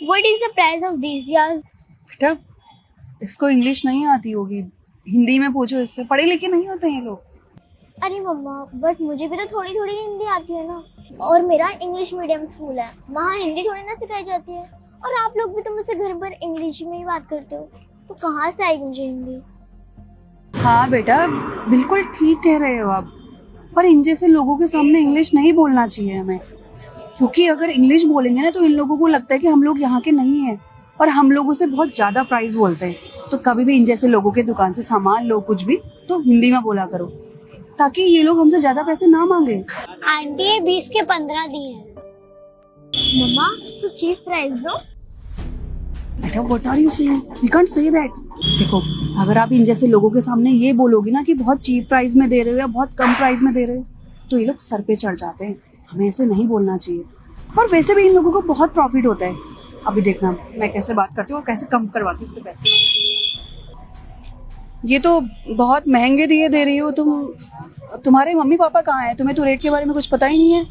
What is the price of these diyas? बेटा इसको English नहीं आती होगी, हिंदी में पूछो इससे, पढ़े लिखे नहीं होते हैं ये लोग। अरे मम्मा, बट मुझे भी तो थोड़ी थोड़ी हिंदी आती है ना, और मेरा इंग्लिश मीडियम स्कूल है, वहाँ हिंदी थोड़ी ना सिखाई जाती है। और आप लोग भी तो मुझसे घर पर इंग्लिश में ही बात करते हो, तो कहाँ से आएगी मुझे हिंदी? हाँ बेटा बिल्कुल ठीक कह रहे हो आप, पर इन जैसे लोगों के सामने इंग्लिश नहीं बोलना चाहिए हमें, क्योंकि अगर इंग्लिश बोलेंगे ना तो इन लोगों को लगता है कि हम लोग यहाँ के नहीं हैं और हम लोगों से बहुत ज्यादा प्राइस बोलते हैं। तो कभी भी इन जैसे लोगों के दुकान से सामान लो कुछ भी तो हिंदी में बोला करो, ताकि ये लोग हमसे ज्यादा पैसे ना मांगे। आंटी ये 20 के 15 दिए हैं। मम्मा, सो चीप प्राइस दो। बेटा what are you saying, we can't say that. देखो अगर आप इन जैसे लोगों के सामने ये बोलोगी ना कि बहुत चीप प्राइस में दे रहे हो या बहुत कम प्राइस में दे रहे हो, तो ये लोग सर पे चढ़ जाते हैं। हमें ऐसे नहीं बोलना चाहिए, और वैसे भी इन लोगों को बहुत प्रॉफिट होता है। अभी देखना मैं कैसे बात करती हूँ और कैसे कम करवाती हूँ इससे पैसे। ये तो बहुत महंगे दिए दे रही हो तुम, तुम्हारे मम्मी पापा कहाँ हैं? तुम्हें तो रेट के बारे में कुछ पता ही नहीं है।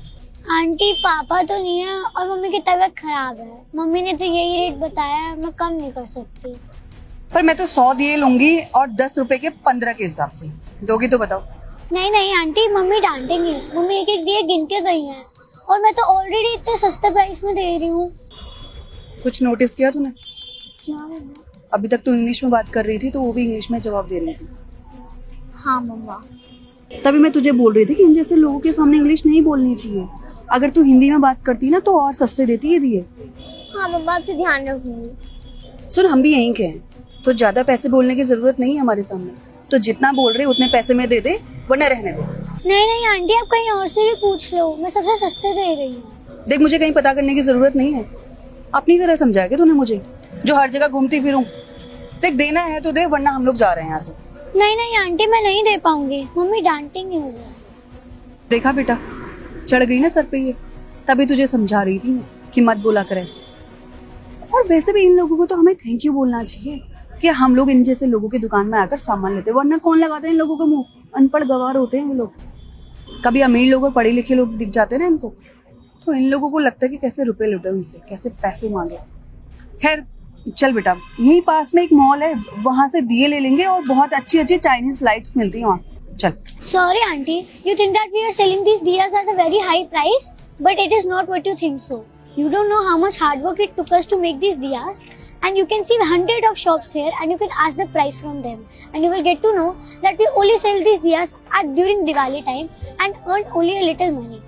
आंटी पापा तो नहीं है और मम्मी की तबीयत खराब है, मम्मी ने तो यही रेट बताया है, मैं कम नहीं कर सकती। पर मैं तो 100 दिए लूंगी और 10 रुपए के 15 के हिसाब से दोगी तो बताओ। नहीं नहीं आंटी, मम्मी डांटेंगी, मम्मी एक एक दिए गिन के गई हैं, और मैं तो ऑलरेडी इतने सस्ते प्राइस में दे रही हूँ। कुछ नोटिस किया तूने? क्या मम्मा? अभी तक तू इंग्लिश में बात कर रही थी तो वो भी इंग्लिश में जवाब दे रही थी। हाँ मम्मा। तभी मैं तुझे बोल रही थी कि इन जैसे लोगों के सामने इंग्लिश नहीं बोलनी चाहिए। अगर तू हिंदी में बात करती ना तो और सस्ते देती ये दिए। हाँ मम्मा, आपसे ध्यान रखूंगी। सुन हम भी यहीं के हैं, तो ज्यादा पैसे बोलने की जरूरत नहीं है हमारे सामने, तो जितना बोल रहे उतने पैसे में दे दे, वरना रहने दे। नहीं नहीं आंटी, आप कहीं और से भी पूछ लो, मैं सबसे सस्ते दे रही हूँ। देख मुझे कहीं पता करने की जरूरत नहीं है, अपनी तरह समझाया क्या तूने मुझे, जो हर जगह घूमती फिरूं। देख देना है तो दे, वरना हम लोग जा रहे हैं यहाँ से। नहीं नहीं आंटी, मैं नहीं दे पाऊंगी, मम्मी डांटेंगी मुझे। देखा बेटा चढ़ गई ना सर पे ये, तभी तुझे समझा रही थी कि मत बोला कर ऐसे। और वैसे भी इन लोगों को तो हमें थैंक यू बोलना चाहिए कि हम लोग इन जैसे लोगों की दुकान में आकर सामान लेते, वरना कौन लगाते हैं इन लोगों को मुंह, अनपढ़ गवार होते हैं ये लोग। कभी अमीर लोग और पढ़े लिखे लोग दिख जाते हैं ना इनको, तो इन लोगों को लगता है कि कैसे रुपए लुटे उनसे, कैसे पैसे मांगे। खैर चल बेटा, यहीं पास में एक मॉल है, वहां से दिए ले लेंगे और बहुत अच्छी अच्छी चाइनीज लाइट्स मिलती हैं वहाँ, चल। Sorry aunty, you think that we are selling these diyas at a very high price, but it is not what you think so. You don't know how much hard work it took us to make these diyas, and you can see hundred of shops here and you can ask the price from them, and you will get to know that we only sell these diyas at during Diwali time and earn only a little money.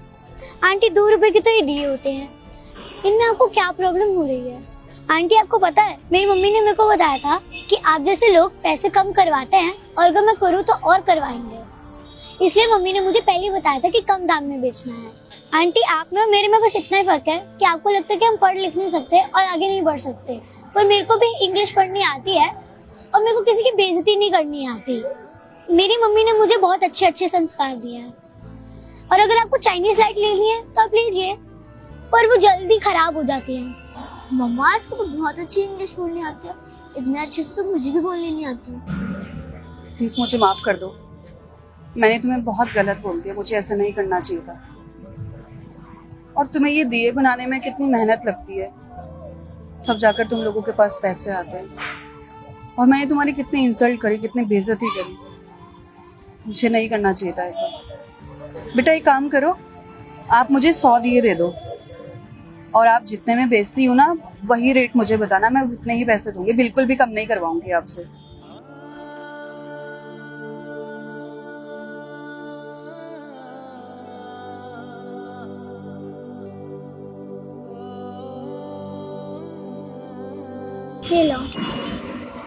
Aunty 2 रुपए के तो ये दिए होते हैं, इनमें आपको क्या प्रॉब्लम हो रही है? आंटी आपको पता है, मेरी मम्मी ने मेरे को बताया था कि आप जैसे लोग पैसे कम करवाते हैं, और अगर मैं करूँ तो और करवाएंगे, इसलिए मम्मी ने मुझे पहले ही बताया था कि कम दाम में बेचना है। आंटी आप में और मेरे में बस इतना ही फर्क है कि आपको लगता है कि हम पढ़ लिख नहीं सकते और आगे नहीं बढ़ सकते, पर मेरे को भी इंग्लिश पढ़नी आती है और मेरे को किसी की बेइज्जती नहीं करनी आती। मेरी मम्मी ने मुझे बहुत अच्छे अच्छे संस्कार दिए हैं, और अगर आपको चाइनीज लाइट लेनी है तो आप लीजिए, पर वो जल्दी खराब हो जाती है। मम्मा इसको तो बहुत अच्छी इंग्लिश बोलनी आती है, इतने अच्छे से तो मुझे भी बोलनी नहीं आती। प्लीज मुझे माफ कर दो, मैंने तुम्हें बहुत गलत बोल दिया, मुझे ऐसा नहीं करना चाहिए था। और तुम्हें ये दिए बनाने में कितनी मेहनत लगती है, तब जाकर तुम लोगों के पास पैसे आते हैं, और मैंने तुम्हारी कितनी इंसल्ट करी, कितनी बेइज्जती करी, मुझे नहीं करना चाहिए था ऐसा। बेटा एक काम करो, आप मुझे 100 दिए दे दो, और आप जितने में बेचती हो ना वही रेट मुझे बताना, मैं उतने ही पैसे दूंगी, बिल्कुल भी कम नहीं करवाऊंगी आपसे।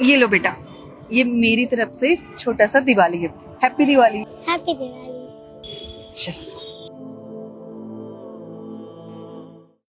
ये लो बेटा, ये मेरी तरफ से छोटा सा Diwali gift. Happy Diwali. Happy Diwali. चल।